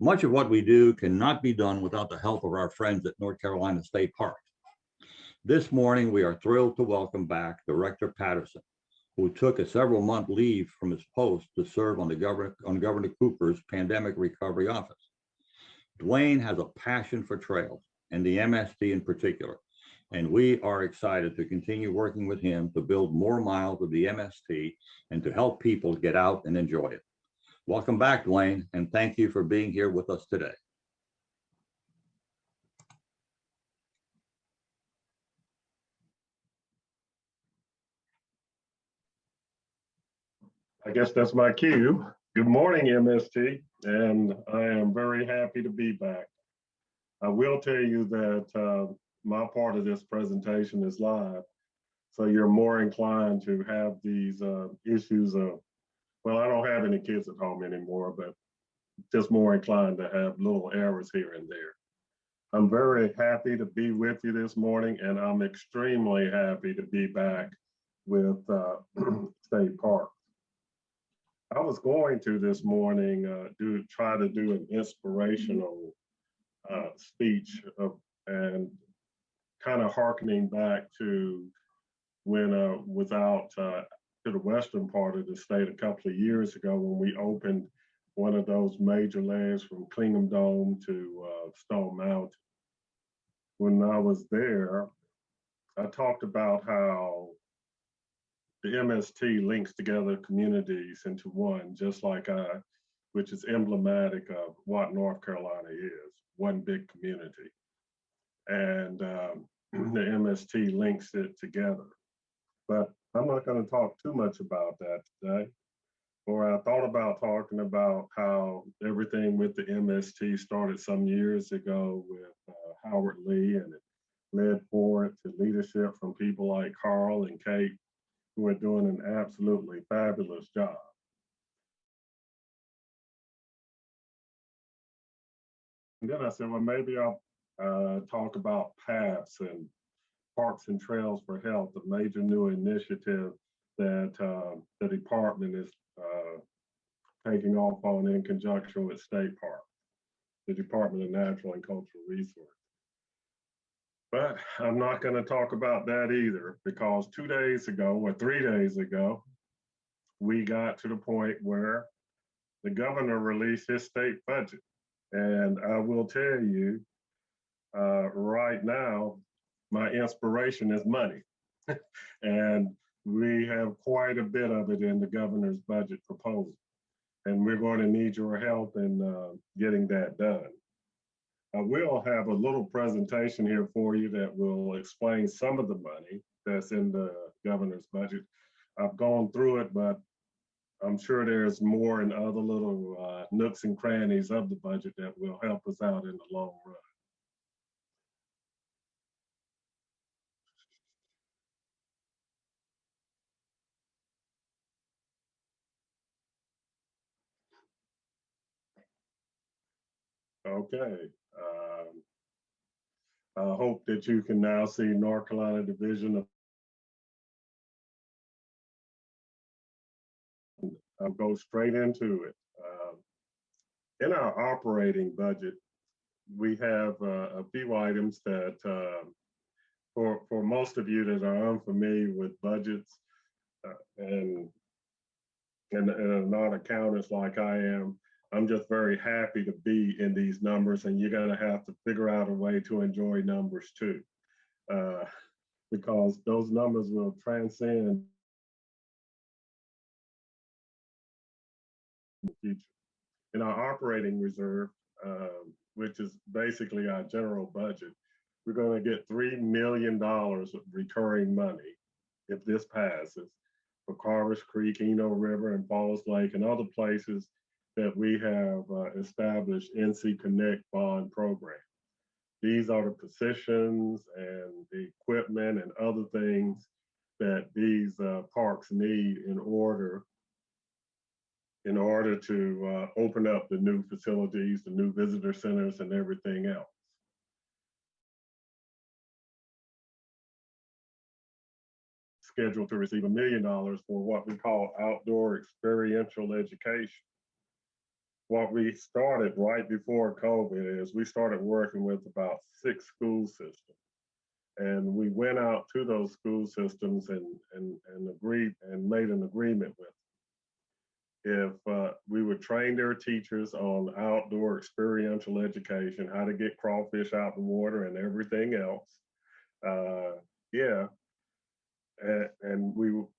Much of what we do cannot be done without the help of our friends at North Carolina State Parks. This morning, we are thrilled to welcome back Director Patterson, who took a several-month leave from his post to serve on Governor Cooper's Pandemic Recovery Office. Dwayne has a passion for trails and the MST in particular, and we are excited to continue working with him to build more miles of the MST and to help people get out and enjoy it. Welcome back, Dwayne, and thank you for being here with us today. I guess that's my cue. Good morning, MST, and I am very happy to be back. I will tell you that my part of this presentation is live, so you're more inclined to have these issues of, well, I don't have any kids at home anymore, but just more inclined to have little errors here and there. I'm very happy to be with you this morning, and I'm extremely happy to be back with State Park. I was going to this morning try to do an inspirational speech and kind of hearkening back to when was out to the western part of the state a couple of years ago when we opened one of those major legs from Klingham Dome to Stone Mountain. When I was there, I talked about how the MST links together communities into one, just like which is emblematic of what North Carolina is, one big community. And the MST links it together. But I'm not going to talk too much about that today. Or I thought about talking about how everything with the MST started some years ago with Howard Lee, and it led forward to leadership from people like Carl and Kate, who are doing an absolutely fabulous job. And then I said, well, maybe I'll talk about paths and parks and trails for health, a major new initiative that the department is taking off on in conjunction with State Park, the Department of Natural and Cultural Resources. But I'm not going to talk about that either, because 2 days ago or 3 days ago, we got to the point where the governor released his state budget. And I will tell you, right now, my inspiration is money. And we have quite a bit of it in the governor's budget proposal. And we're going to need your help in getting that done. I will have a little presentation here for you that will explain some of the money that's in the governor's budget. I've gone through it, but I'm sure there's more in other little nooks and crannies of the budget that will help us out in the long run. Okay. I hope that you can now see North Carolina Division of. I'll go straight into it. In our operating budget, we have a few items that, for most of you that are unfamiliar with budgets and are not accountants like I am, I'm just very happy to be in these numbers, and you're going to have to figure out a way to enjoy numbers too, because those numbers will transcend the future. In our operating reserve, which is basically our general budget, we're going to get $3 million of recurring money if this passes for Carvers Creek, Eno River, and Falls Lake, and other places that we have established NC Connect bond program. These are the positions and the equipment and other things that these parks need in order to open up the new facilities, the new visitor centers, and everything else. Scheduled to receive $1 million for what we call outdoor experiential education. what we started right before COVID is we started working with about 6 school systems. And we went out to those school systems and agreed and made an agreement with them. If we would train their teachers on outdoor experiential education, how to get crawfish out the water and everything else. Yeah, and we will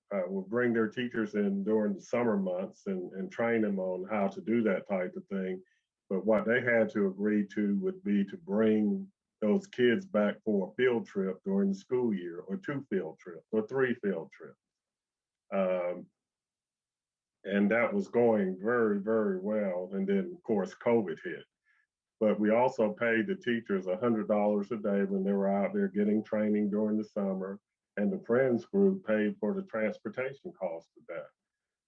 bring their teachers in during the summer months and train them on how to do that type of thing. But what they had to agree to would be to bring those kids back for a field trip during the school year, or 2 field trips, or 3 field trips. And that was going very, very well. And then, of course, COVID hit. But we also paid the teachers $100 a day when they were out there getting training during the summer. And the Friends group paid for the transportation cost of that.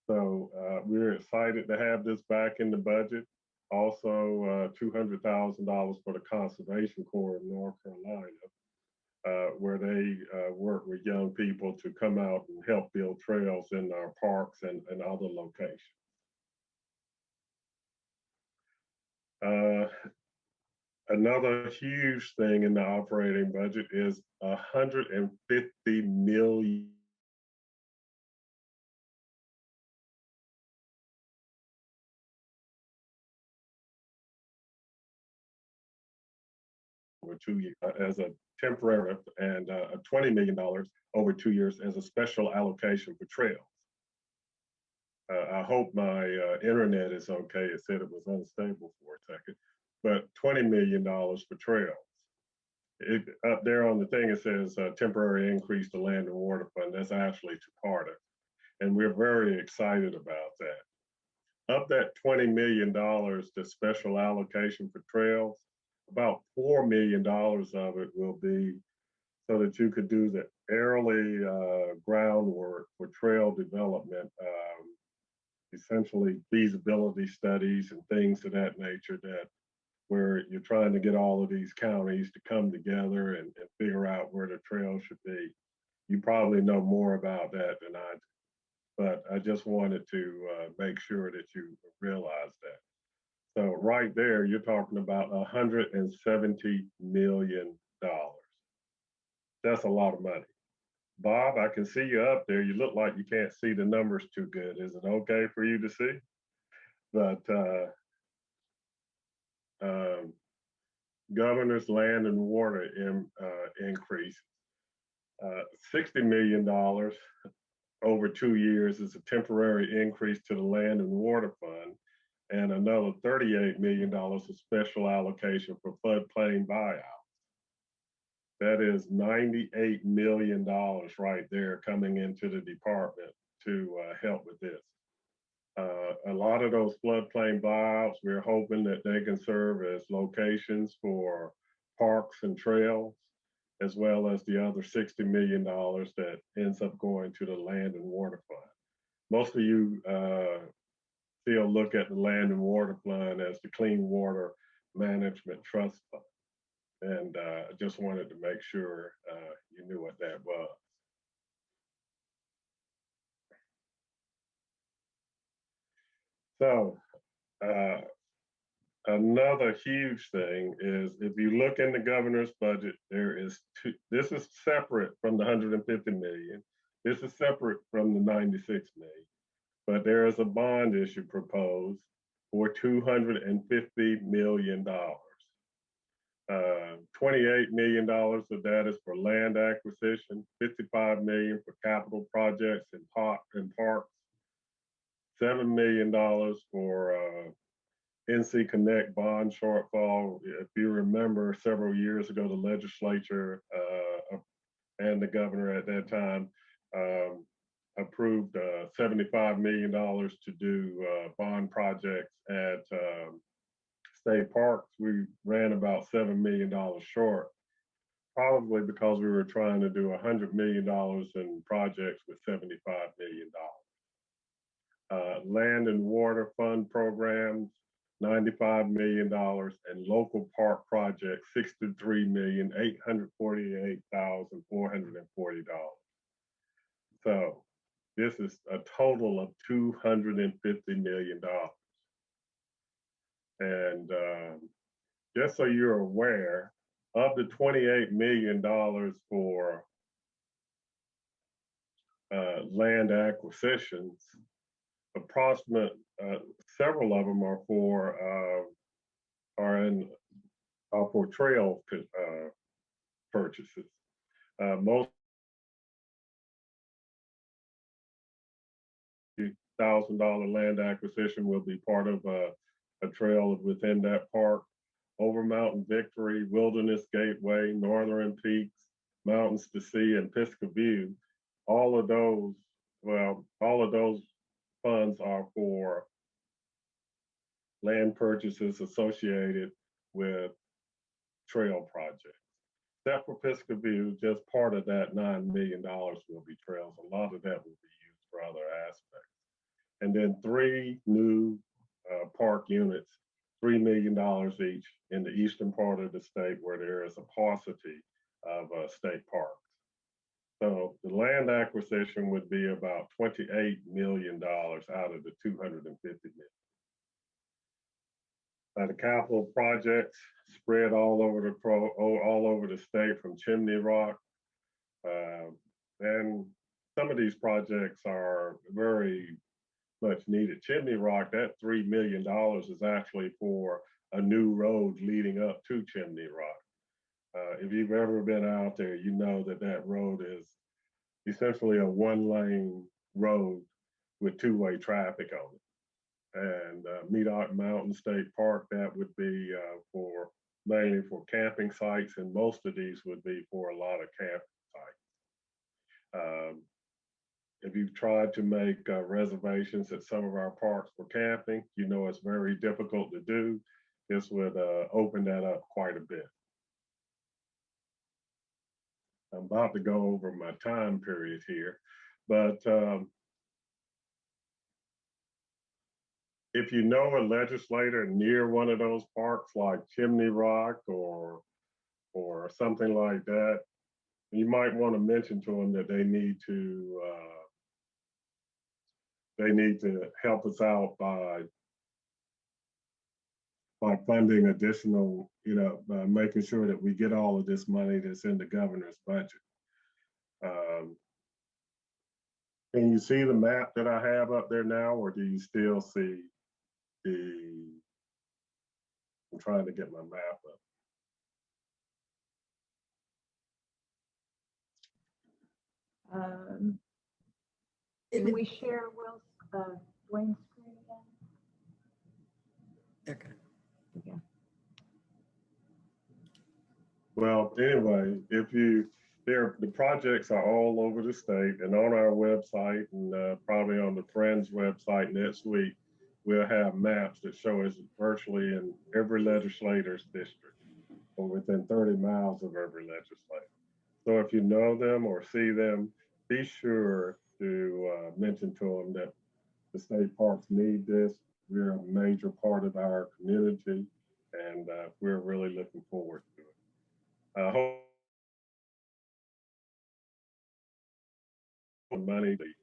So we're excited to have this back in the budget. Also, $200,000 for the Conservation Corps of North Carolina, where they work with young people to come out and help build trails in our parks and other locations. Another huge thing in the operating budget is $150 million over 2 years as a temporary, and $20 million over 2 years as a special allocation for trails. I hope my internet is okay. It said it was unstable for a second, but $20 million for trails. Up there on the thing, it says temporary increase to land and water fund. That's actually to part of, and we're very excited about that. Of that $20 million, the special allocation for trails, about $4 million of it will be so that you could do the early groundwork for trail development, essentially feasibility studies and things of that nature, that where you're trying to get all of these counties to come together and figure out where the trail should be. You probably know more about that than I do, but I just wanted to make sure that you realize that. So right there, you're talking about $170 million. That's a lot of money. Bob, I can see you up there. You look like you can't see the numbers too good. Is it okay for you to see? But governor's land and water increase, $60 million over 2 years is a temporary increase to the land and water fund, and another $38 million of special allocation for floodplain buyouts. That is $98 million right there coming into the department to help with this. A lot of those floodplain buyouts, we're hoping that they can serve as locations for parks and trails, as well as the other $60 million that ends up going to the land and water fund. Most of you still look at the land and water fund as the Clean Water Management Trust Fund. And I just wanted to make sure you knew what that was. So another huge thing is, if you look in the governor's budget, there is this is separate from the 150 million. This is separate from the 96 million. But there is a bond issue proposed for $250 million. $28 million of that is for land acquisition, $55 million for capital projects and parks, $7 million for NC Connect bond shortfall. If you remember, several years ago, the legislature and the governor at that time approved $75 million to do bond projects at state parks. We ran about $7 million short, probably because we were trying to do $100 million in projects with $75 million. Land and water fund programs, $95 million, and local park projects, $63,848,440. So this is a total of $250 million. And just so you're aware, of the $28 million for land acquisitions, approximate several of them are for trail purchases. Most $1,000 land acquisition will be part of a trail within that park. Over Mountain Victory, Wilderness Gateway, Northern Peaks, Mountains to Sea, and Pisgah View. All of those funds are for land purchases associated with trail projects. Except for Pisgah View, just part of that $9 million will be trails. A lot of that will be used for other aspects. And then 3 new park units, $3 million each in the eastern part of the state where there is a paucity of state parks. So the land acquisition would be about $28 million out of the $250 million. The capital projects spread all over the state from Chimney Rock, and some of these projects are very much needed. Chimney Rock, that $3 million is actually for a new road leading up to Chimney Rock. If you've ever been out there, you know that that road is essentially a 1-lane road with 2-way traffic on it. And Medoc Mountain State Park, that would be mainly for camping sites, and most of these would be for a lot of camping sites. If you've tried to make reservations at some of our parks for camping, you know it's very difficult to do. This would open that up quite a bit. I'm about to go over my time period here, but if you know a legislator near one of those parks like Chimney Rock or something like that, you might want to mention to them that they need to help us out by funding additional, by making sure that we get all of this money that's in the governor's budget. Can you see the map that I have up there now, or do you still see I'm trying to get my map up. Can we share Dwayne's screen again? Okay. Yeah. Well, anyway, the projects are all over the state, and on our website, and probably on the Friends website next week, we'll have maps that show us virtually in every legislator's district, or within 30 miles of every legislator. So if you know them or see them, be sure to mention to them that the state parks need this. We're a major part of our community, and we're really looking forward to it. I hope money, the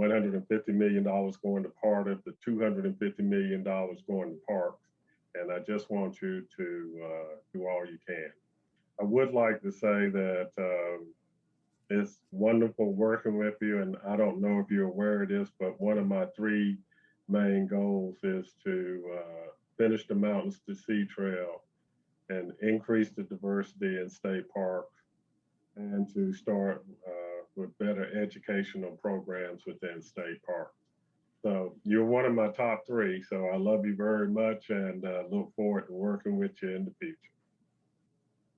$150 million going to part of the $250 million going to parks. And I just want you to do all you can. I would like to say that it's wonderful working with you. And I don't know if you're aware of this, but one of my 3 main goals is to finish the Mountains to Sea Trail and increase the diversity in state parks, and to start with better educational programs within state parks. So you're one of my top 3. So I love you very much, and look forward to working with you in the future.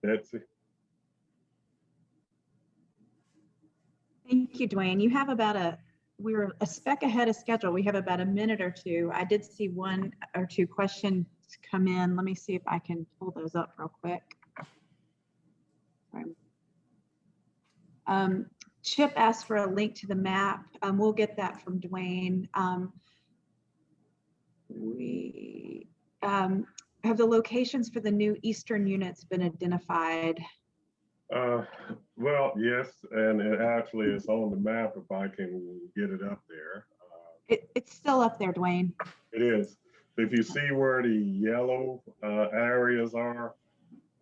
Betsy. Thank you, Dwayne. You have we're a speck ahead of schedule. We have about a minute or 2. I did see 1 or 2 questions come in. Let me see if I can pull those up real quick. Chip asked for a link to the map. We'll get that from Dwayne. We have the locations for the new eastern units been identified? Well, yes, and it actually is on the map if I can get it up there. It's still up there, Dwayne. It is. If you see where the yellow areas are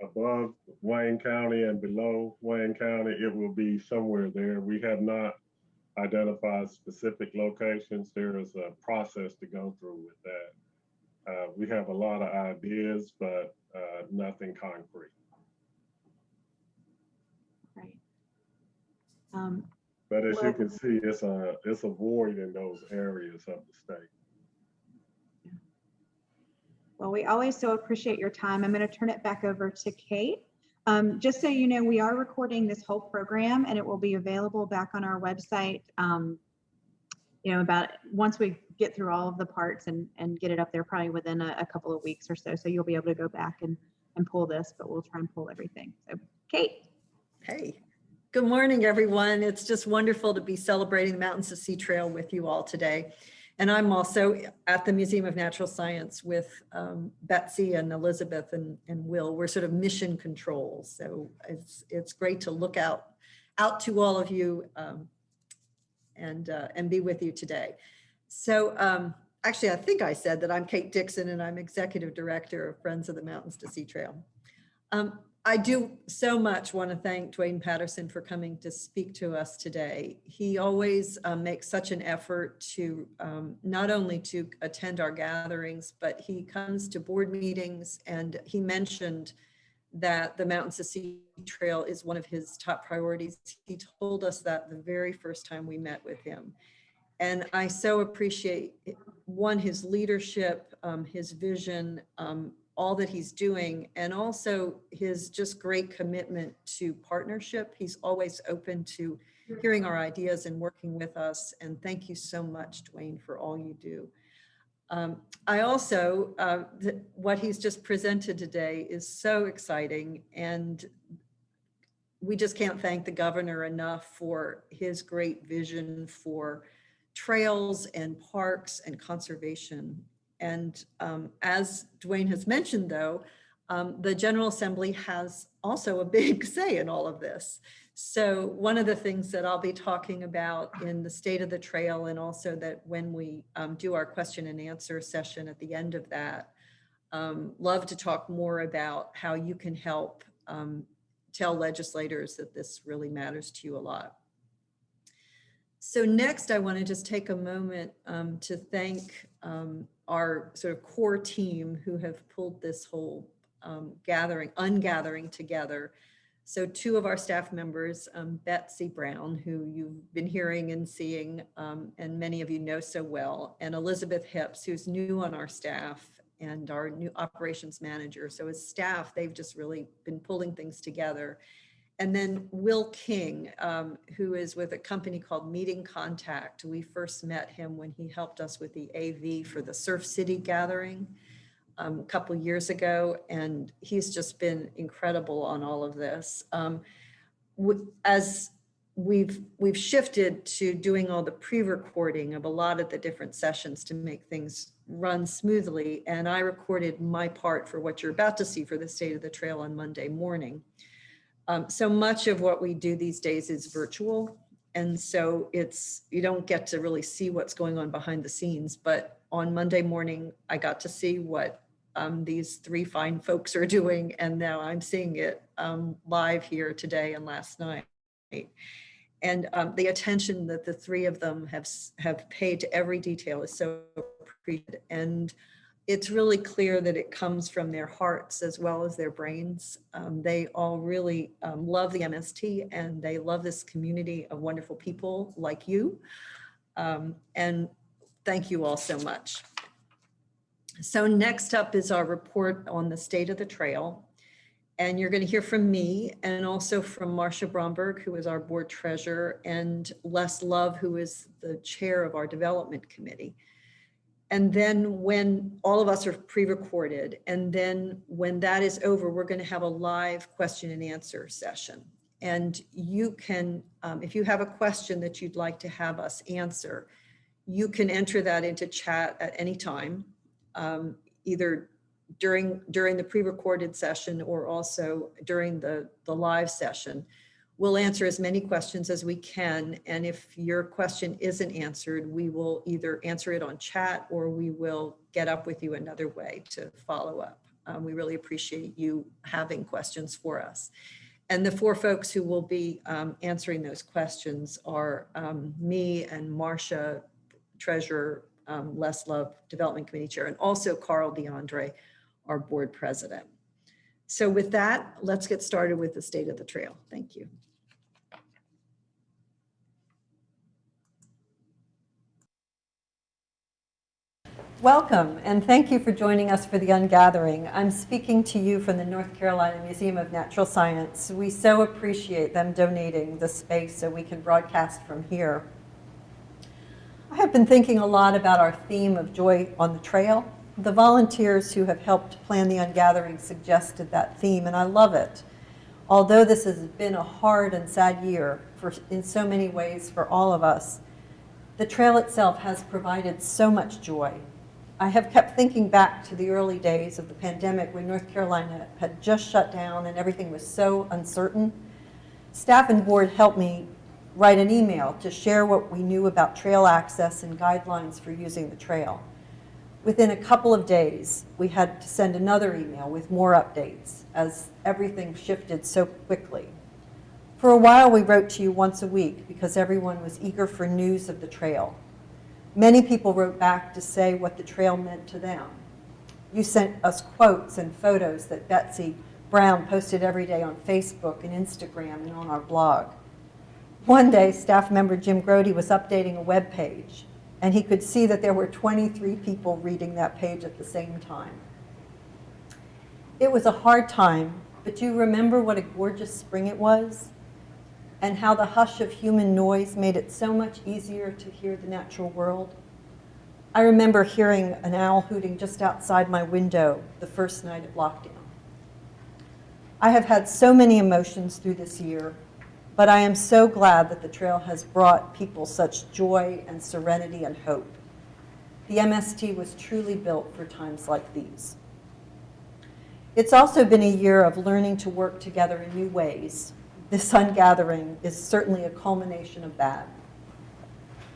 above Wayne County and below Wayne County, it will be somewhere there. We have not identified specific locations. There is a process to go through with that. We have a lot of ideas, but nothing concrete. Right. But as Well- you can see, it's a void in those areas of the state. Well, we always so appreciate your time. I'm going to turn it back over to Kate. Just so you know, we are recording this whole program and it will be available back on our website, about once we get through all of the parts and get it up there probably within a couple of weeks or so. So you'll be able to go back and pull this, but we'll try and pull everything. So Kate. Hey, good morning, everyone. It's just wonderful to be celebrating the Mountains to Sea Trail with you all today. And I'm also at the Museum of Natural Science with Betsy and Elizabeth and Will. We're sort of mission controls. So it's great to look out to all of you and be with you today. So actually, I think I said that I'm Kate Dixon and I'm Executive Director of Friends of the Mountains to Sea Trail. I do so much want to thank Dwayne Patterson for coming to speak to us today. He always makes such an effort to not only to attend our gatherings, but he comes to board meetings, and he mentioned that the Mountains to Sea Trail is one of his top priorities. He told us that the very first time we met with him. And I so appreciate, one, his leadership, his vision, all that he's doing, and also his just great commitment to partnership. He's always open to hearing our ideas and working with us. And thank you so much, Dwayne, for all you do. I also, what he's just presented today is so exciting. And we just can't thank the governor enough for his great vision for trails and parks and conservation. And as Dwayne has mentioned, though, the General Assembly has also a big say in all of this. So one of the things that I'll be talking about in the State of the Trail, and also that when we do our question and answer session at the end of that, love to talk more about how you can help tell legislators that this really matters to you a lot. So next, I want to just take a moment to thank our sort of core team who have pulled this whole ungathering together. So two of our staff members, Betsy Brown, who you've been hearing and seeing, and many of you know so well, and Elizabeth Hips, who's new on our staff and our new operations manager. So as staff, they've just really been pulling things together. And then Will King, who is with a company called Meeting Contact. We first met him when he helped us with the AV for the Surf City gathering a couple years ago. And he's just been incredible on all of this. As we've shifted to doing all the pre-recording of a lot of the different sessions to make things run smoothly. And I recorded my part for what you're about to see for the State of the Trail on Monday morning. So much of what we do these days is virtual. And so you don't get to really see what's going on behind the scenes. But on Monday morning, I got to see what these three fine folks are doing. And now I'm seeing it live here today and last night. And the attention that the three of them have paid to every detail is so appreciated. And it's really clear that it comes from their hearts as well as their brains. They all really love the MST, and they love this community of wonderful people like you. And thank you all so much. So next up is our report on the State of the Trail. And you're going to hear from me and also from Marcia Bromberg, who is our board treasurer, and Les Love, who is the chair of our development committee. And then when all of us are pre-recorded, and then when that is over, we're going to have a live question and answer session. And you can, if you have a question that you'd like to have us answer, you can enter that into chat at any time, either during the pre-recorded session or also during the live session. We'll answer as many questions as we can. And if your question isn't answered, we will either answer it on chat or we will get up with you another way to follow up. We really appreciate you having questions for us. And the four folks who will be answering those questions are me and Marcia, Treasurer, Les Love, Development Committee Chair, and also Carl DeAndre, our board president. So with that, let's get started with the state of the trail. Thank you. Welcome, and thank you for joining us for the Ungathering. I'm speaking to you from the North Carolina Museum of Natural Science. We so appreciate them donating the space so we can broadcast from here. I have been thinking a lot about our theme of joy on the trail. The volunteers who have helped plan the Ungathering suggested that theme, and I love it. Although this has been a hard and sad year in so many ways for all of us, the trail itself has provided so much joy. I have kept thinking back to the early days of the pandemic when North Carolina had just shut down and everything was so uncertain. Staff and board helped me write an email to share what we knew about trail access and guidelines for using the trail. Within a couple of days, we had to send another email with more updates as everything shifted so quickly. For a while, we wrote to you once a week because everyone was eager for news of the trail. Many people wrote back to say what the trail meant to them. You sent us quotes and photos that Betsy Brown posted every day on Facebook and Instagram and on our blog. One day, staff member Jim Grody was updating a web page, and he could see that there were 23 people reading that page at the same time. It was a hard time, but do you remember what a gorgeous spring it was? And how the hush of human noise made it so much easier to hear the natural world? I remember hearing an owl hooting just outside my window the first night of lockdown. I have had so many emotions through this year, but I am so glad that the trail has brought people such joy and serenity and hope. The MST was truly built for times like these. It's also been a year of learning to work together in new ways. This Ungathering is certainly a culmination of that.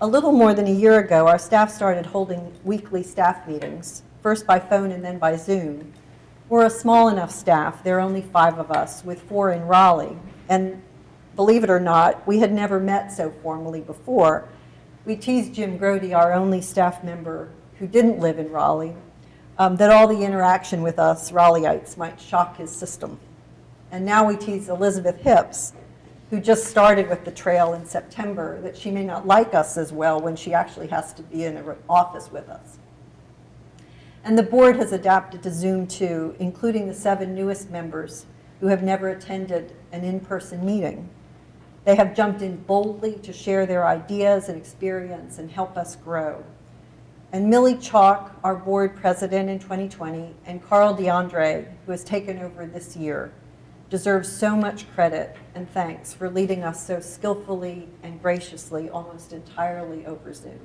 A little more than a year ago, our staff started holding weekly staff meetings, first by phone and then by Zoom. We're a small enough staff, there are only 5 of us, with 4 in Raleigh. And believe it or not, we had never met so formally before. We teased Jim Grody, our only staff member who didn't live in Raleigh, that all the interaction with us Raleigheites might shock his system. And now we tease Elizabeth Hips, who just started with the trail in September, that she may not like us as well when she actually has to be in an office with us. And the board has adapted to Zoom too, including the 7 newest members who have never attended an in-person meeting. They have jumped in boldly to share their ideas and experience and help us grow. And Millie Chalk, our board president in 2020, and Carl DeAndre, who has taken over this year, deserves so much credit and thanks for leading us so skillfully and graciously, almost entirely over Zoom.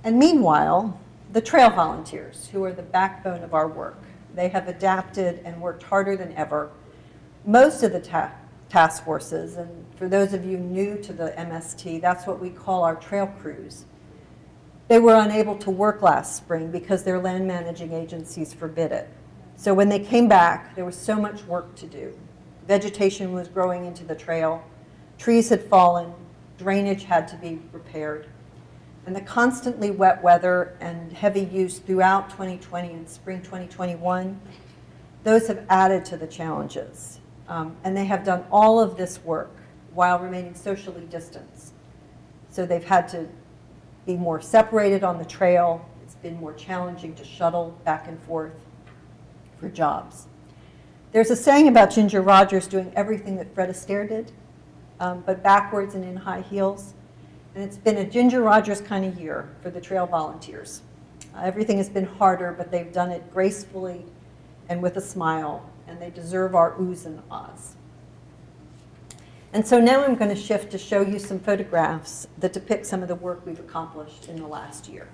And meanwhile, the trail volunteers, who are the backbone of our work, they have adapted and worked harder than ever. Most of the task forces, and for those of you new to the MST, that's what we call our trail crews. They were unable to work last spring because their land managing agencies forbid it. So when they came back, there was so much work to do. Vegetation was growing into the trail, trees had fallen, drainage had to be repaired. And the constantly wet weather and heavy use throughout 2020 and spring 2021, those have added to the challenges. And they have done all of this work while remaining socially distanced. So they've had to be more separated on the trail. It's been more challenging to shuttle back and forth for jobs. There's a saying about Ginger Rogers doing everything that Fred Astaire did, but backwards and in high heels. And it's been a Ginger Rogers kind of year for the trail volunteers. Everything has been harder, but they've done it gracefully and with a smile, and they deserve our oohs and ahs. And so now I'm going to shift to show you some photographs that depict some of the work we've accomplished in the last year.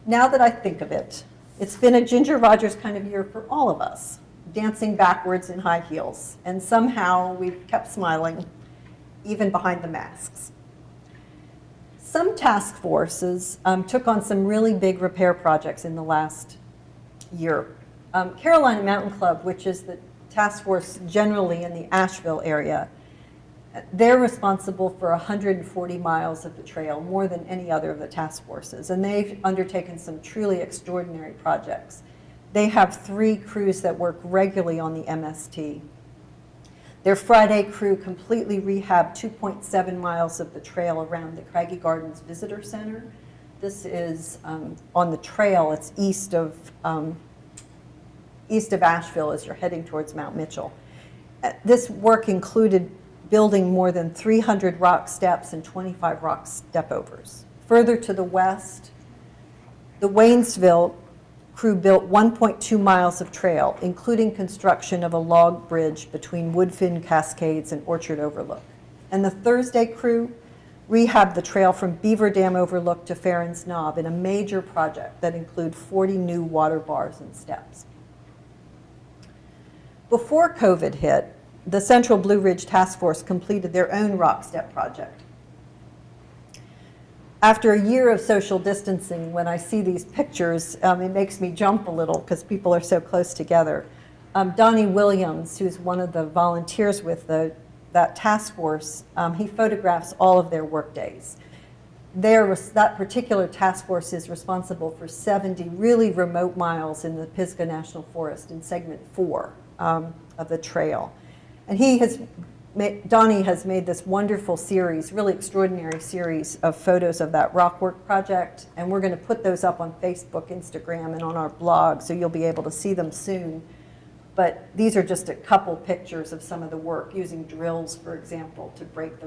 Now that I think of it, it's been a Ginger Rogers kind of year for all of us. dancing backwards in high heels. And somehow we kept smiling, even behind the masks. Some task forces took on some really big repair projects in the last year. Carolina Mountain Club, which is the task force generally in the Asheville area, they're responsible for 140 miles of the trail, more than any other of the task forces. And they've undertaken some truly extraordinary projects. They have 3 crews that work regularly on the MST. Their Friday crew completely rehabbed 2.7 miles of the trail around the Craggy Gardens Visitor Center. This is on the trail. It's east of Asheville as you're heading towards Mount Mitchell. This work included building more than 300 rock steps and 25 rock stepovers. Further to the west, the Waynesville crew built 1.2 miles of trail, including construction of a log bridge between Woodfin Cascades and Orchard Overlook. And the Thursday crew rehabbed the trail from Beaver Dam Overlook to Farron's Knob in a major project that includes 40 new water bars and steps. Before COVID hit, the Central Blue Ridge Task Force completed their own rock step project. After a year of social distancing, when I see these pictures, it makes me jump a little because people are so close together. Donnie Williams, who's one of the volunteers with that task force, he photographs all of their work days. That particular task force is responsible for 70 really remote miles in the Pisgah National Forest in segment 4 of the trail. And Donnie has made this wonderful series, really extraordinary series of photos of that rock work project. And we're going to put those up on Facebook, Instagram, and on our blog, so you'll be able to see them soon. But these are just a couple pictures of some of the work, using drills, for example, to break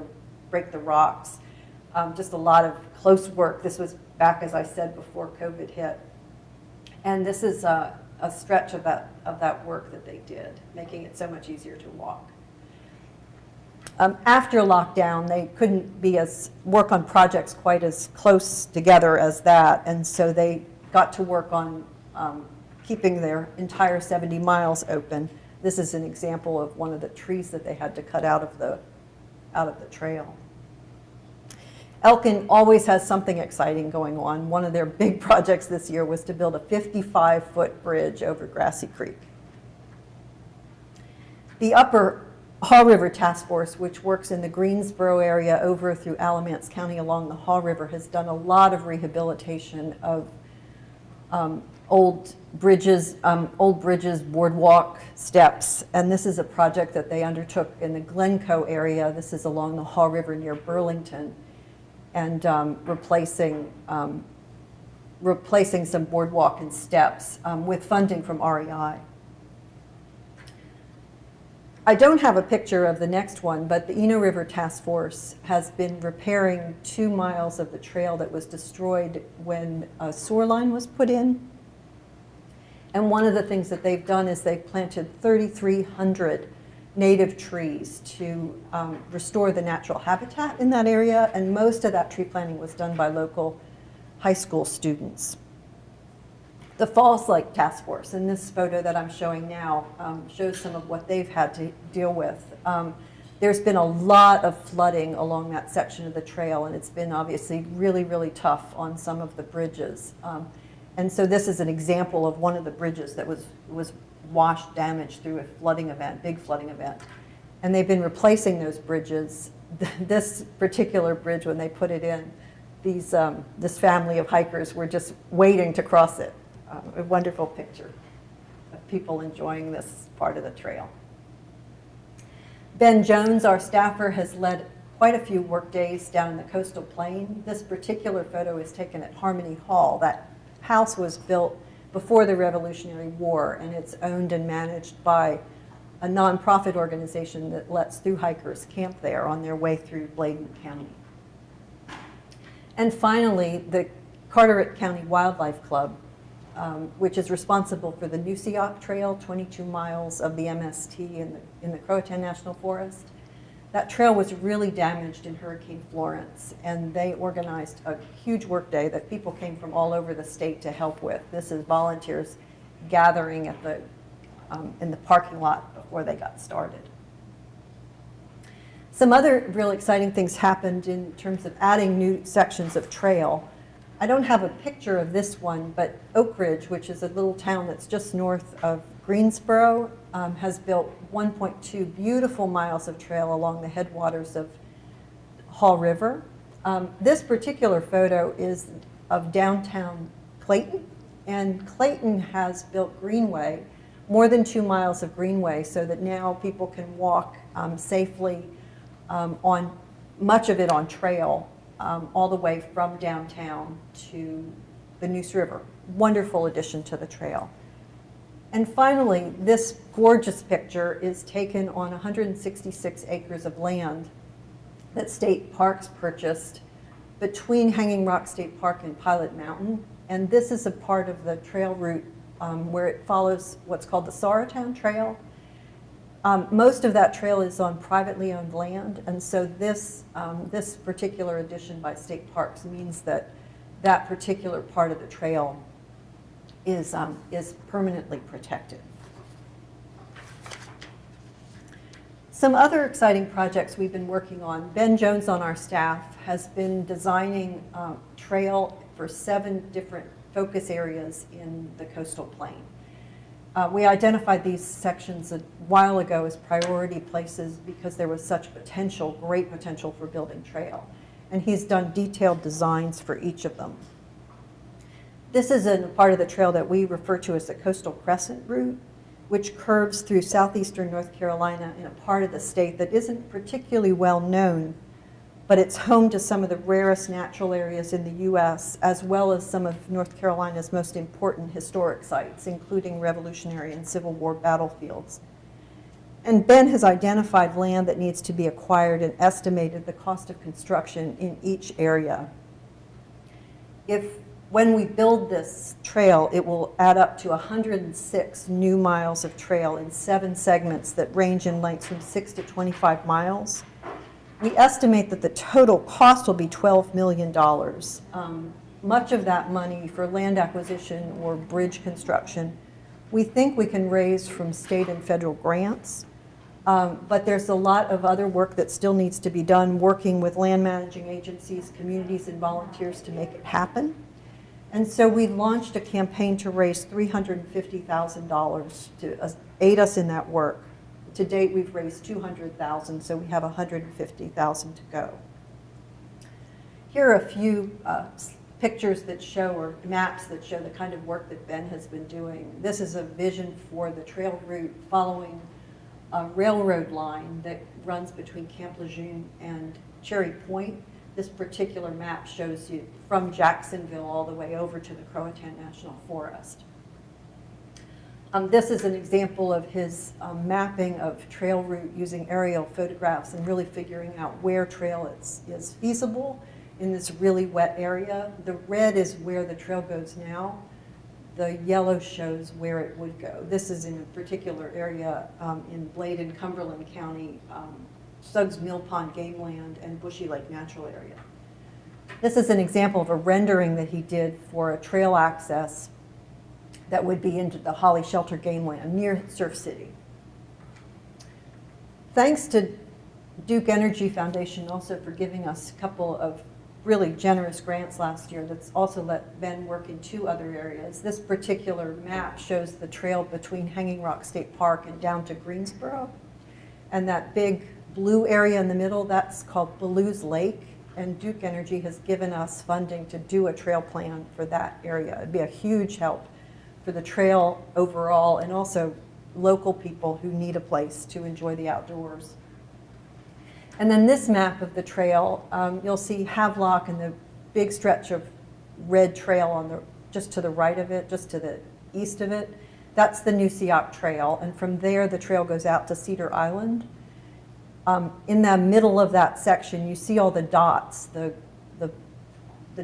the rocks. Just a lot of close work. This was back, as I said, before COVID hit. And this is a stretch of that work that they did, making it so much easier to walk. After lockdown, they couldn't work on projects quite as close together as that, and so they got to work on keeping their entire 70 miles open. This is an example of one of the trees that they had to cut out of the trail. Elkin always has something exciting going on. One of their big projects this year was to build a 55-foot bridge over Grassy Creek. The Upper Haw River Task Force, which works in the Greensboro area over through Alamance County along the Haw River, has done a lot of rehabilitation of old bridges, boardwalk, steps. And this is a project that they undertook in the Glencoe area. This is along the Haw River near Burlington, and replacing some boardwalk and steps with funding from REI. I don't have a picture of the next one, but the Eno River Task Force has been repairing 2 miles of the trail that was destroyed when a sewer line was put in. And one of the things that they've done is they've planted 3,300 native trees to restore the natural habitat in that area, and most of that tree planting was done by local high school students. The Falls Lake Task Force, and this photo that I'm showing now shows some of what they've had to deal with. There's been a lot of flooding along that section of the trail, and it's been obviously really, really tough on some of the bridges. And so this is an example of one of the bridges that was washed, damaged through a flooding event, big flooding event. And they've been replacing those bridges. This particular bridge, when they put it in, this family of hikers were just waiting to cross it. A wonderful picture of people enjoying this part of the trail. Ben Jones, our staffer, has led quite a few work days down in the coastal plain. This particular photo is taken at Harmony Hall. That house was built before the Revolutionary War, and it's owned and managed by a nonprofit organization that lets through hikers camp there on their way through Bladen County. And finally, the Carteret County Wildlife Club, which is responsible for the Nusiak Trail, 22 miles of the MST in the Croatan National Forest. That trail was really damaged in Hurricane Florence, and they organized a huge work day that people came from all over the state to help with. This is volunteers gathering at the in the parking lot before they got started. Some other real exciting things happened in terms of adding new sections of trail. I don't have a picture of this one, but Oak Ridge, which is a little town that's just north of Greensboro, has built 1.2 beautiful miles of trail along the headwaters of Haw River. This particular photo is of downtown Clayton, and Clayton has built greenway, more than 2 miles of greenway, so that now people can walk safely on much of it on trail all the way from downtown to the Neuse River. Wonderful addition to the trail. And finally, this gorgeous picture is taken on 166 acres of land that State Parks purchased between Hanging Rock State Park and Pilot Mountain. And this is a part of the trail route where it follows what's called the Sorrowtown Trail. Most of that trail is on privately owned land, and so this particular addition by State Parks means that that particular part of the trail is permanently protected. Some other exciting projects we've been working on. Ben Jones on our staff has been designing trail for 7 different focus areas in the coastal plain. We identified these sections a while ago as priority places because there was such potential, great potential for building trail. And he's done detailed designs for each of them. This is a part of the trail that we refer to as the Coastal Crescent route, which curves through southeastern North Carolina in a part of the state that isn't particularly well known, but it's home to some of the rarest natural areas in the U.S., as well as some of North Carolina's most important historic sites, including Revolutionary and Civil War battlefields. And Ben has identified land that needs to be acquired and estimated the cost of construction in each area. When we build this trail, it will add up to 106 new miles of trail in 7 segments that range in length from 6 to 25 miles. We estimate that the total cost will be $12 million. Much of that money for land acquisition or bridge construction, we think we can raise from state and federal grants. But there's a lot of other work that still needs to be done, working with land managing agencies, communities, and volunteers to make it happen. And so we launched a campaign to raise $350,000 to aid us in that work. To date, we've raised $200,000, so we have $150,000 to go. Here are a few pictures that show, or maps that show the kind of work that Ben has been doing. This is a vision for the trail route following a railroad line that runs between Camp Lejeune and Cherry Point. This particular map shows you from Jacksonville all the way over to the Croatan National Forest. This is an example of his mapping of trail route using aerial photographs and really figuring out where trail is feasible in this really wet area. The red is where the trail goes now. The yellow shows where it would go. This is in a particular area in Bladen, Cumberland County, Suggs Mill Pond Game Land, and Bushy Lake Natural Area. This is an example of a rendering that he did for a trail access that would be into the Holly Shelter Game Land near Surf City. Thanks to Duke Energy Foundation also for giving us a couple of really generous grants last year that's also let Ben work in 2 other areas. This particular map shows the trail between Hanging Rock State Park and down to Greensboro. And that big blue area in the middle, that's called Ballew's Lake. And Duke Energy has given us funding to do a trail plan for that area. It'd be a huge help for the trail overall, and also local people who need a place to enjoy the outdoors. And then this map of the trail, you'll see Havelock and the big stretch of red trail on the just to the right of it, just to the east of it. That's the Nusiak Trail, and from there the trail goes out to Cedar Island. In the middle of that section, you see all the dots, the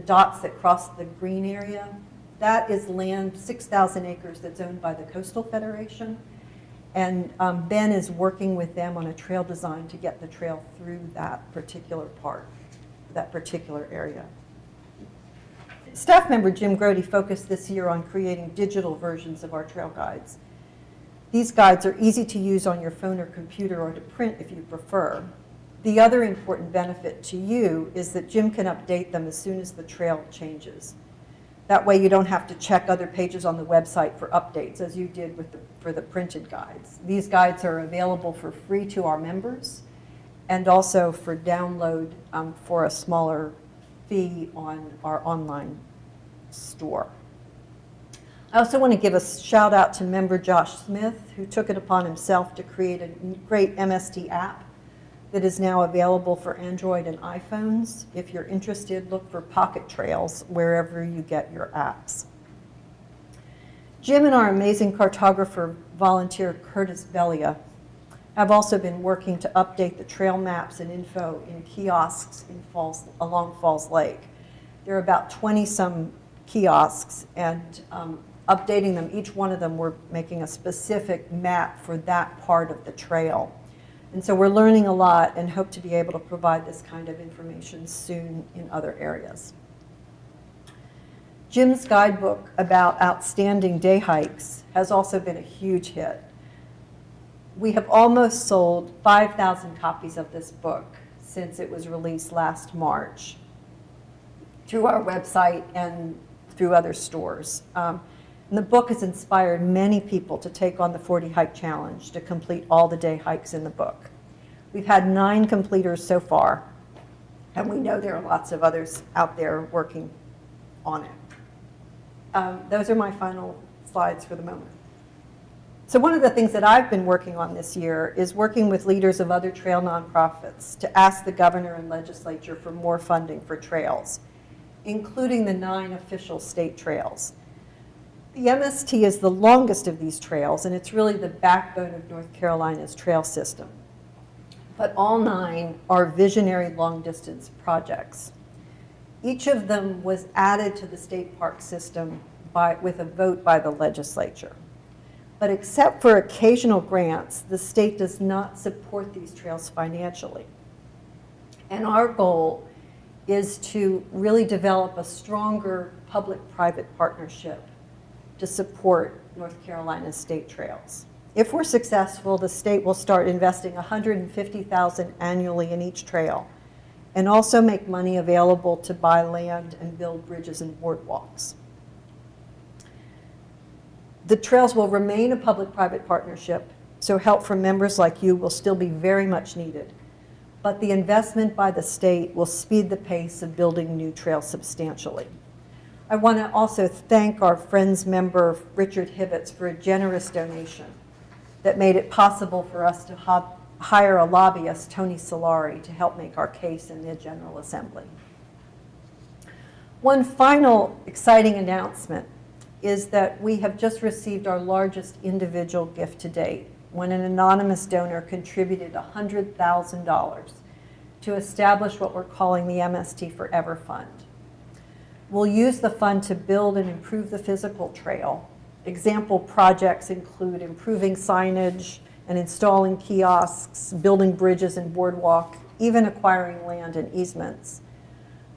dots that cross the green area. That is land, 6,000 acres, that's owned by the Coastal Federation. And Ben is working with them on a trail design to get the trail through that particular part, that particular area. Staff member Jim Grody focused this year on creating digital versions of our trail guides. These guides are easy to use on your phone or computer or to print if you prefer. The other important benefit to you is that Jim can update them as soon as the trail changes. That way you don't have to check other pages on the website for updates as you did for the printed guides. These guides are available for free to our members and also for download for a smaller fee on our online store. I also want to give a shout out to member Josh Smith, who took it upon himself to create a great MST app that is now available for Android and iPhones. If you're interested, look for Pocket Trails wherever you get your apps. Jim and our amazing cartographer volunteer Curtis Bellia have also been working to update the trail maps and info in kiosks along Falls Lake. There are about 20-some kiosks, and updating them, each one of them, we're making a specific map for that part of the trail. And so we're learning a lot and hope to be able to provide this kind of information soon in other areas. Jim's guidebook about outstanding day hikes has also been a huge hit. We have almost sold 5,000 copies of this book since it was released last March through our website and through other stores. And the book has inspired many people to take on the 40 Hike Challenge to complete all the day hikes in the book. We've had 9 completers so far, and we know there are lots of others out there working on it. Those are my final slides for the moment. So one of the things that I've been working on this year is working with leaders of other trail nonprofits to ask the governor and legislature for more funding for trails, including the 9 official state trails. The MST is the longest of these trails, and it's really the backbone of North Carolina's trail system. But all 9 are visionary long-distance projects. Each of them was added to the state park system with a vote by the legislature. But except for occasional grants, the state does not support these trails financially. And our goal is to really develop a stronger public-private partnership to support North Carolina's state trails. If we're successful, the state will start investing $150,000 annually in each trail and also make money available to buy land and build bridges and boardwalks. The trails will remain a public-private partnership, so help from members like you will still be very much needed. But the investment by the state will speed the pace of building new trails substantially. I want to also thank our Friends member, Richard Hivitz, for a generous donation that made it possible for us to hire a lobbyist, Tony Solari, to help make our case in the General Assembly. One final exciting announcement is that we have just received our largest individual gift to date when an anonymous donor contributed $100,000 to establish what we're calling the Mst Forever Fund. We'll use the fund to build and improve the physical trail. Example projects include improving signage and installing kiosks, building bridges and boardwalk, even acquiring land and easements.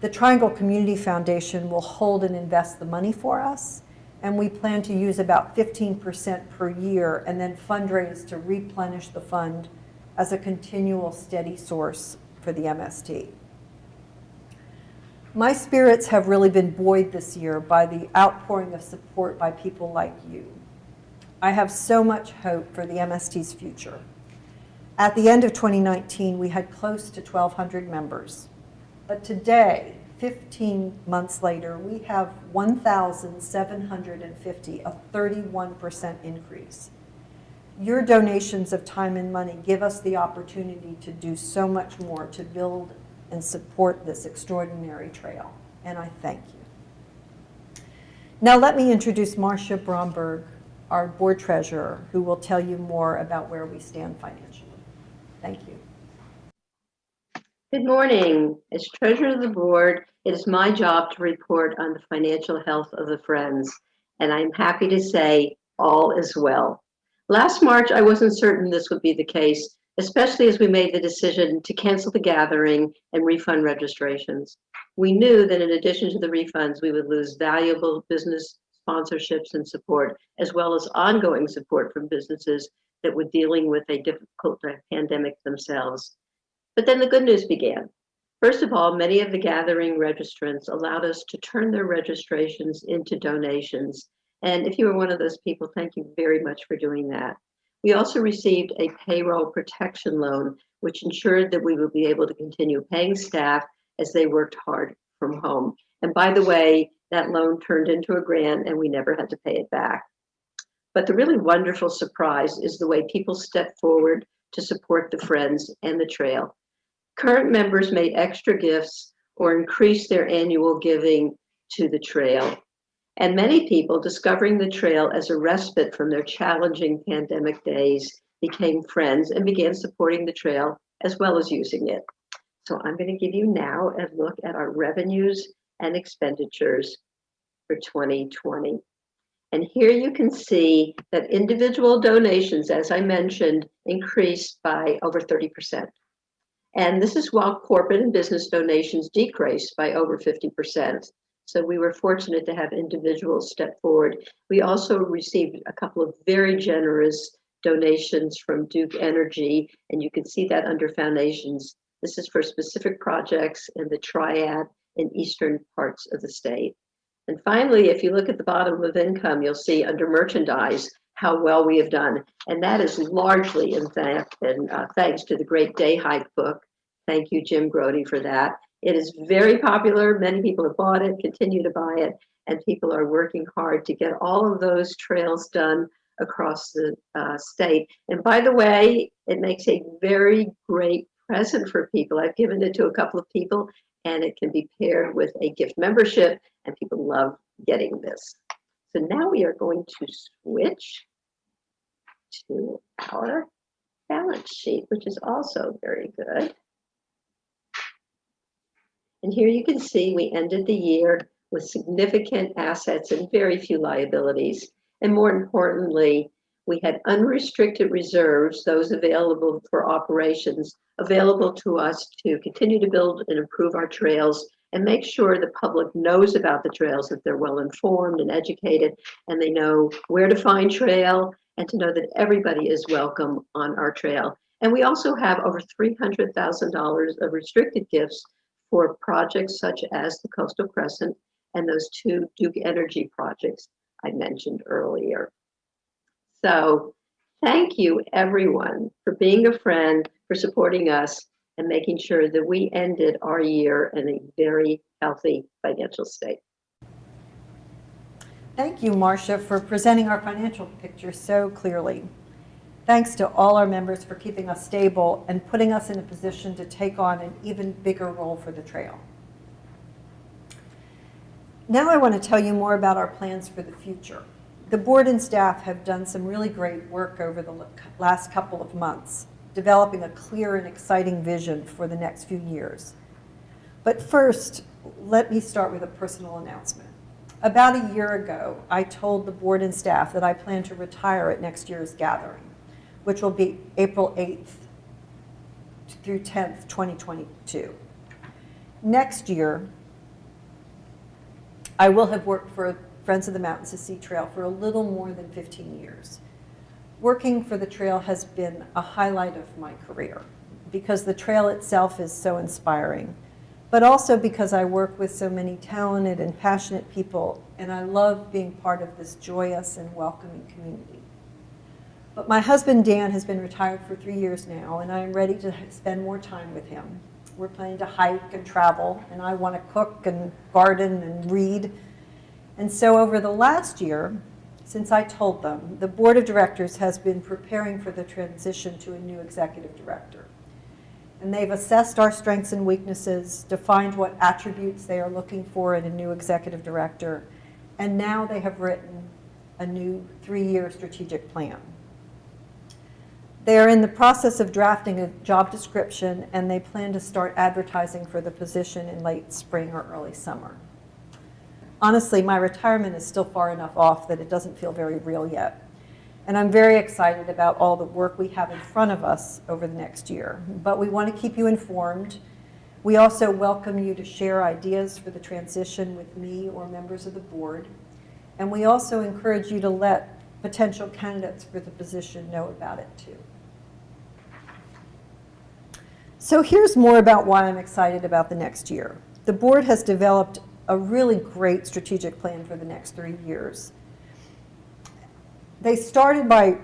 The Triangle Community Foundation will hold and invest the money for us, and we plan to use about 15% per year and then fundraise to replenish the fund as a continual steady source for the MST. My spirits have really been buoyed this year by the outpouring of support by people like you. I have so much hope for the MST's future. At the end of 2019, we had close to 1,200 members. But today, 15 months later, we have 1,750, a 31% increase. Your donations of time and money give us the opportunity to do so much more to build and support this extraordinary trail, and I thank you. Now let me introduce Marcia Bromberg, our board treasurer, who will tell you more about where we stand financially. Thank you. Good morning. As treasurer of the board, it is my job to report on the financial health of the Friends, and I'm happy to say all is well. Last March, I wasn't certain this would be the case, especially as we made the decision to cancel the gathering and refund registrations. We knew that in addition to the refunds, we would lose valuable business sponsorships and support, as well as ongoing support from businesses that were dealing with a difficult pandemic themselves. But then the good news began. First of all, many of the gathering registrants allowed us to turn their registrations into donations. And if you were one of those people, thank you very much for doing that. We also received a payroll protection loan, which ensured that we would be able to continue paying staff as they worked hard from home. And by the way, that loan turned into a grant and we never had to pay it back. But the really wonderful surprise is the way people stepped forward to support the Friends and the trail. Current members made extra gifts or increased their annual giving to the trail. And many people, discovering the trail as a respite from their challenging pandemic days, became friends and began supporting the trail as well as using it. So I'm going to give you now a look at our revenues and expenditures for 2020. And here you can see that individual donations, as I mentioned, increased by over 30%. And this is while corporate and business donations decreased by over 50%. So we were fortunate to have individuals step forward. We also received a couple of very generous donations from Duke Energy, and you can see that under foundations. This is for specific projects in the triad in eastern parts of the state. And finally, if you look at the bottom of income, you'll see under merchandise how well we have done. And that is largely, in fact, and thanks to the great Day Hike book. Thank you, Jim Grody, for that. It is very popular. Many people have bought it, continue to buy it, and people are working hard to get all of those trails done across the state. And by the way, it makes a very great present for people. I've given it to a couple of people, and it can be paired with a gift membership, and people love getting this. So now we are going to switch to our balance sheet, which is also very good. And here you can see we ended the year with significant assets and very few liabilities. And more importantly, we had unrestricted reserves, those available for operations, available to us to continue to build and improve our trails and make sure the public knows about the trails, that they're well informed and educated, and they know where to find trail and to know that everybody is welcome on our trail. And we also have over $300,000 of restricted gifts for projects such as the Coastal Crescent and those two Duke Energy projects I mentioned earlier. So thank you, everyone, for being a friend, for supporting us, and making sure that we ended our year in a very healthy financial state. Thank you, Marcia, for presenting our financial picture so clearly. Thanks to all our members for keeping us stable and putting us in a position to take on an even bigger role for the trail. Now I want to tell you more about our plans for the future. The board and staff have done some really great work over the last couple of months, developing a clear and exciting vision for the next few years. But first, let me start with a personal announcement. About a year ago, I told the board and staff that I plan to retire at next year's gathering, which will be April 8th through 10th, 2022. Next year, I will have worked for Friends of the Mountains to Sea Trail for a little more than 15 years. Working for the trail has been a highlight of my career because the trail itself is so inspiring, but also because I work with so many talented and passionate people, and I love being part of this joyous and welcoming community. But my husband, Dan, has been retired for 3 years now, and I am ready to spend more time with him. We're planning to hike and travel, and I want to cook and garden and read. And so over the last year, since I told them, the board of directors has been preparing for the transition to a new executive director. And they've assessed our strengths and weaknesses, defined what attributes they are looking for in a new executive director, and now they have written a new 3-year strategic plan. They are in the process of drafting a job description, and they plan to start advertising for the position in late spring or early summer. Honestly, my retirement is still far enough off that it doesn't feel very real yet. And I'm very excited about all the work we have in front of us over the next year. But we want to keep you informed. We also welcome you to share ideas for the transition with me or members of the board. And we also encourage you to let potential candidates for the position know about it too. So here's more about why I'm excited about the next year. The board has developed a really great strategic plan for the next 3 years. They started by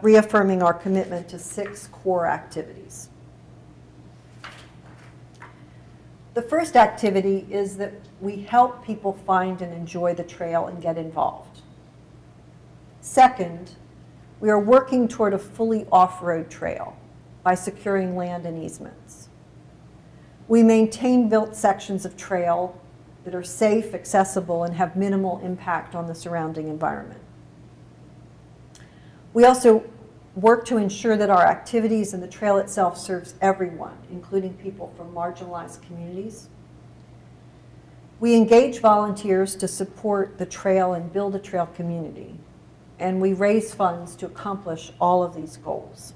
reaffirming our commitment to 6 core activities. The first activity is that we help people find and enjoy the trail and get involved. Second, we are working toward a fully off-road trail by securing land and easements. We maintain built sections of trail that are safe, accessible, and have minimal impact on the surrounding environment. We also work to ensure that our activities and the trail itself serves everyone, including people from marginalized communities. We engage volunteers to support the trail and build a trail community, and we raise funds to accomplish all of these goals.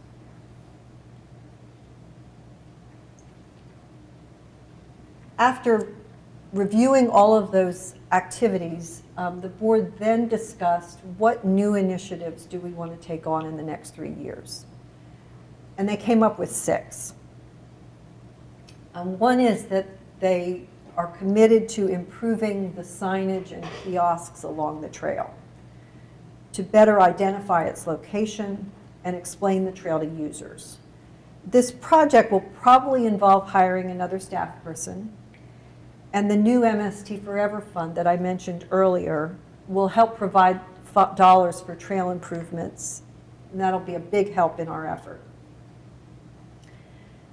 After reviewing all of those activities, the board then discussed what new initiatives do we want to take on in the next 3 years. And they came up with 6. One is that they are committed to improving the signage and kiosks along the trail to better identify its location and explain the trail to users. This project will probably involve hiring another staff person, and the new Mst Forever Fund that I mentioned earlier will help provide dollars for trail improvements, and that'll be a big help in our effort.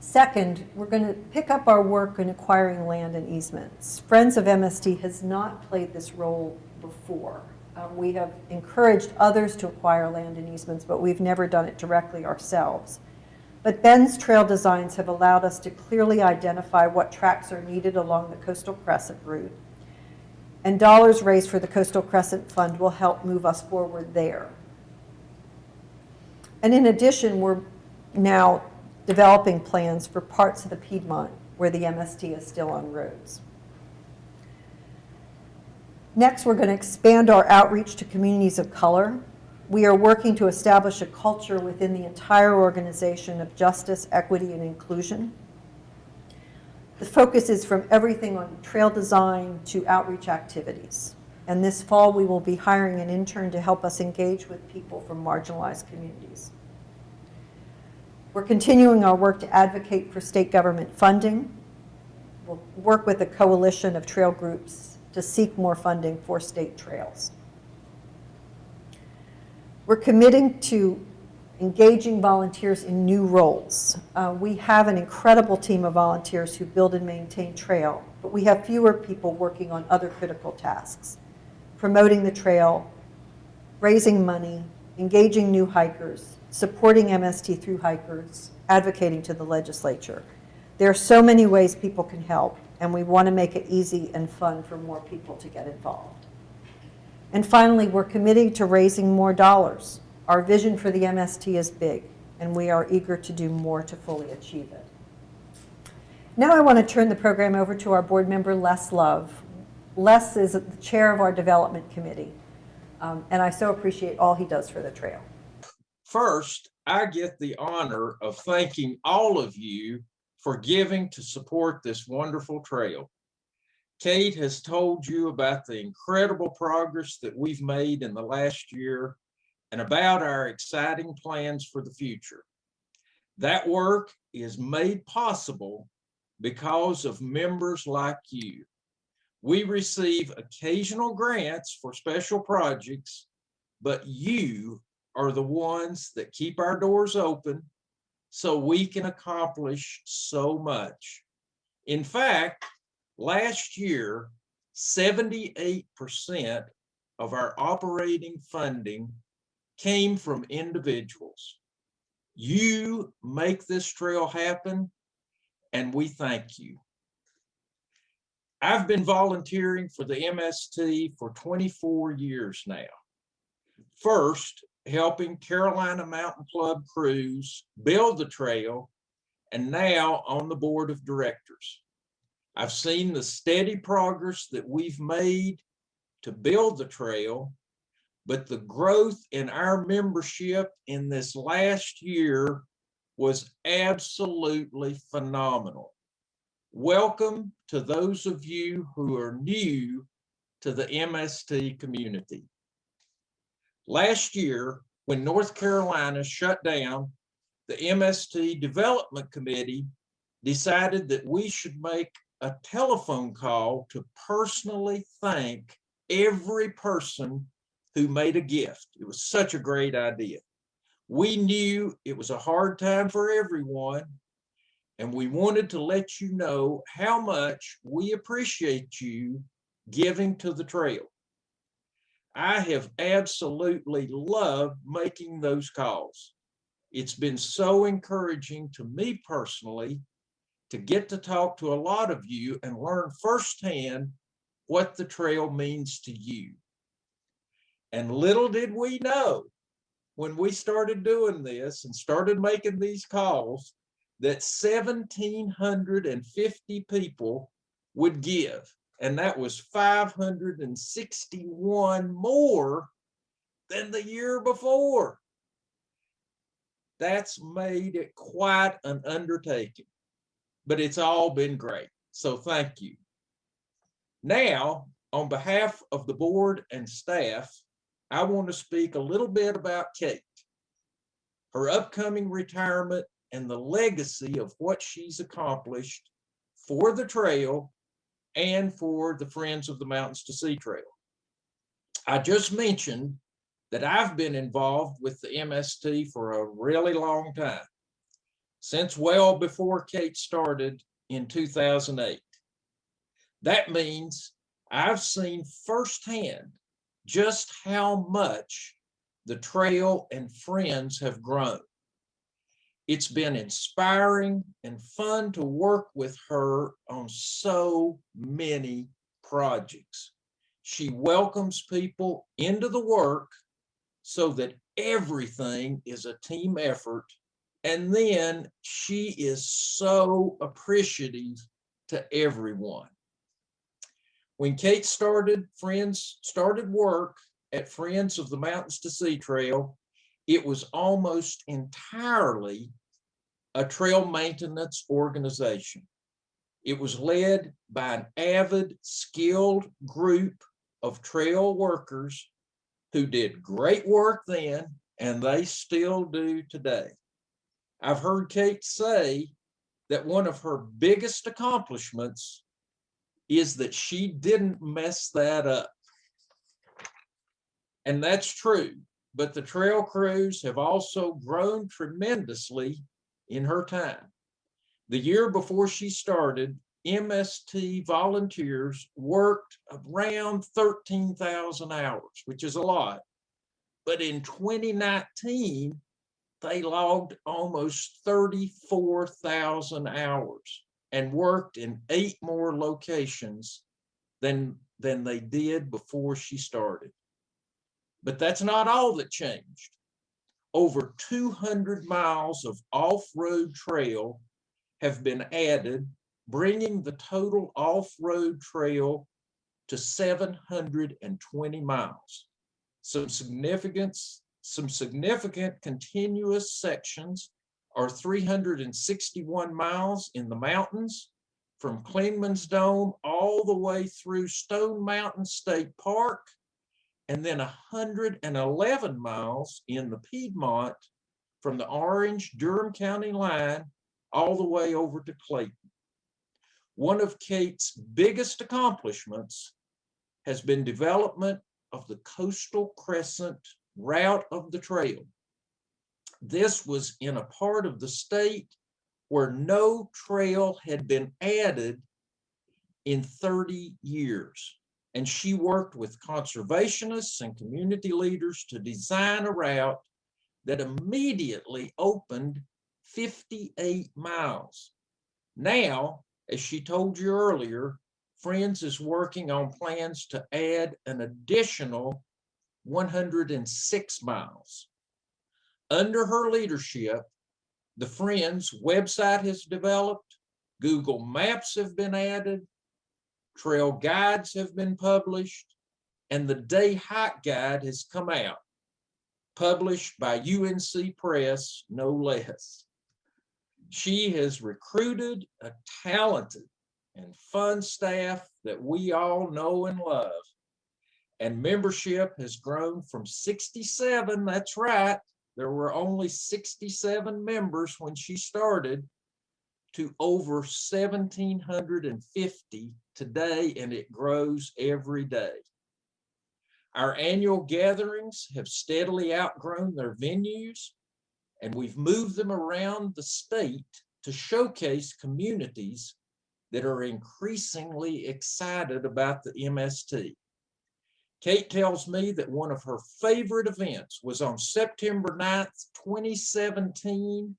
Second, we're going to pick up our work in acquiring land and easements. Friends of MST has not played this role before. We have encouraged others to acquire land and easements, but we've never done it directly ourselves. But Ben's trail designs have allowed us to clearly identify what tracks are needed along the Coastal Crescent route. And dollars raised for the Coastal Crescent Fund will help move us forward there. And in addition, we're now developing plans for parts of the Piedmont where the MST is still on roads. Next, we're going to expand our outreach to communities of color. We are working to establish a culture within the entire organization of justice, equity, and inclusion. The focus is from everything on trail design to outreach activities. And this fall, we will be hiring an intern to help us engage with people from marginalized communities. We're continuing our work to advocate for state government funding. We'll work with a coalition of trail groups to seek more funding for state trails. We're committing to engaging volunteers in new roles. We have an incredible team of volunteers who build and maintain trail, but we have fewer people working on other critical tasks, promoting the trail, raising money, engaging new hikers, supporting MST through hikers, advocating to the legislature. There are so many ways people can help, and we want to make it easy and fun for more people to get involved. And finally, we're committing to raising more dollars. Our vision for the MST is big, and we are eager to do more to fully achieve it. Now I want to turn the program over to our board member, Les Love. Les is the chair of our development committee, and I so appreciate all he does for the trail. First, I get the honor of thanking all of you for giving to support this wonderful trail. Kate has told you about the incredible progress that we've made in the last year and about our exciting plans for the future. That work is made possible because of members like you. We receive occasional grants for special projects, but you are the ones that keep our doors open so we can accomplish so much. In fact, last year, 78% of our operating funding came from individuals. You make this trail happen, and we thank you. I've been volunteering for the MST for 24 years now. First, helping Carolina Mountain Club crews build the trail, and now on the board of directors. I've seen the steady progress that we've made to build the trail but the growth in our membership in this last year was absolutely phenomenal. Welcome to those of you who are new to the MST community. Last year, when North Carolina shut down, the MST Development Committee decided that we should make a telephone call to personally thank every person who made a gift. It was such a great idea. We knew it was a hard time for everyone, and we wanted to let you know how much we appreciate you giving to the trail. I have absolutely loved making those calls. It's been so encouraging to me personally to get to talk to a lot of you and learn firsthand what the trail means to you. And little did we know when we started doing this and started making these calls that 1,750 people would give. And that was 561 more than the year before. That's made it quite an undertaking, but it's all been great. So thank you. Now, on behalf of the board and staff, I want to speak a little bit about Kate, her upcoming retirement, and the legacy of what she's accomplished for the trail and for the Friends of the Mountains to Sea Trail. I just mentioned that I've been involved with the MST for a really long time, since well before Kate started in 2008. That means I've seen firsthand just how much the trail and Friends have grown. It's been inspiring and fun to work with her on so many projects. She welcomes people into the work so that everything is a team effort. And then she is so appreciative to everyone. When Kate started work at Friends of the Mountains to Sea Trail, it was almost entirely a trail maintenance organization. It was led by an avid, skilled group of trail workers who did great work then, and they still do today. I've heard Kate say that one of her biggest accomplishments is that she didn't mess that up. And that's true, but the trail crews have also grown tremendously in her time. The year before she started, MST volunteers worked around 13,000 hours, which is a lot. But in 2019, they logged almost 34,000 hours and worked in 8 more locations than they did before she started. But that's not all that changed. Over 200 miles of off-road trail have been added, bringing the total off-road trail to 720 miles. Some significant continuous sections are 361 miles in the mountains, from Clingman's Dome all the way through Stone Mountain State Park, and then 111 miles in the Piedmont from the Orange-Durham County line all the way over to Clayton. One of Kate's biggest accomplishments has been development of the coastal Crescent route of the trail. This was in a part of the state where no trail had been added in 30 years. And she worked with conservationists and community leaders to design a route that immediately opened 58 miles. Now, as she told you earlier, Friends is working on plans to add an additional 106 miles. Under her leadership, the Friends website has developed, Google Maps have been added, trail guides have been published, and the Day Hike Guide has come out, published by UNC Press, no less. She has recruited a talented and fun staff that we all know and love. And membership has grown from 67, that's right, there were only 67 members when she started, to over 1,750 today, and it grows every day. Our annual gatherings have steadily outgrown their venues, and we've moved them around the state to showcase communities that are increasingly excited about the MST. Kate tells me that one of her favorite events was on September 9th, 2017,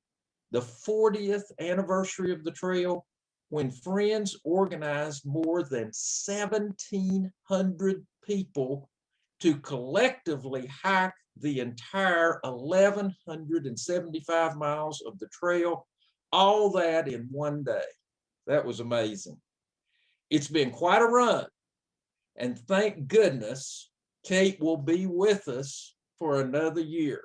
the 40th anniversary of the trail, when friends organized more than 1,700 people to collectively hike the entire 1,175 miles of the trail, all that in one day. That was amazing. It's been quite a run, and thank goodness Kate will be with us for another year.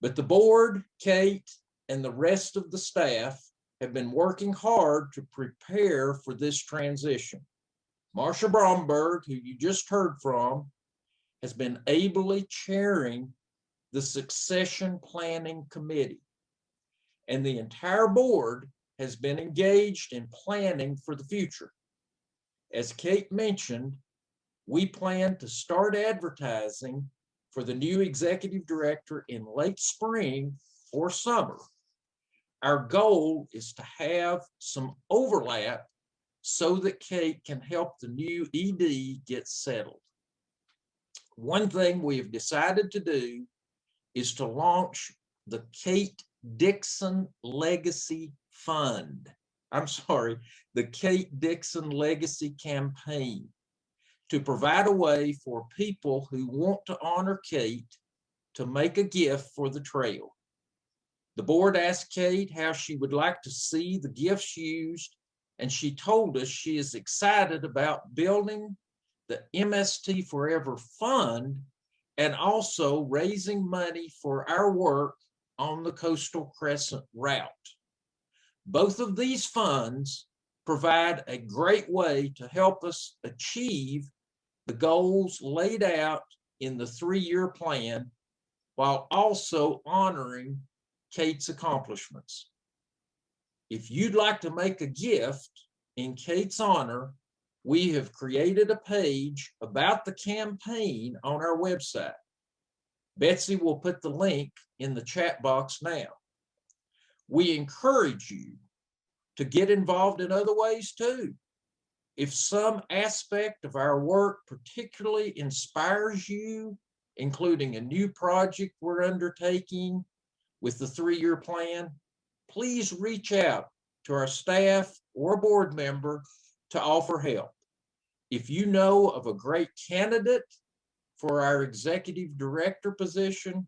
But the board, Kate, and the rest of the staff have been working hard to prepare for this transition. Marcia Bromberg, who you just heard from, has been ably chairing the succession planning committee, and the entire board has been engaged in planning for the future. As Kate mentioned, we plan to start advertising for the new executive director in late spring or summer. Our goal is to have some overlap so that Kate can help the new ED get settled. One thing we have decided to do is to launch the Kate Dixon Legacy Fund. The Kate Dixon Legacy Campaign, to provide a way for people who want to honor Kate to make a gift for the trail. The board asked Kate how she would like to see the gifts used, and she told us she is excited about building the Mst Forever Fund and also raising money for our work on the Coastal Crescent route. Both of these funds provide a great way to help us achieve the goals laid out in the 3-year plan, while also honoring Kate's accomplishments. If you'd like to make a gift in Kate's honor, we have created a page about the campaign on our website. Betsy will put the link in the chat box now. We encourage you to get involved in other ways too. If some aspect of our work particularly inspires you, including a new project we're undertaking with the 3-year plan, please reach out to our staff or board member to offer help. If you know of a great candidate for our executive director position,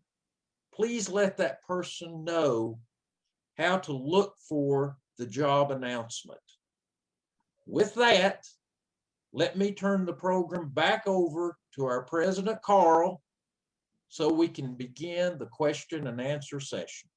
please let that person know how to look for the job announcement. With that, let me turn the program back over to our president, Carl, so we can begin the question and answer session.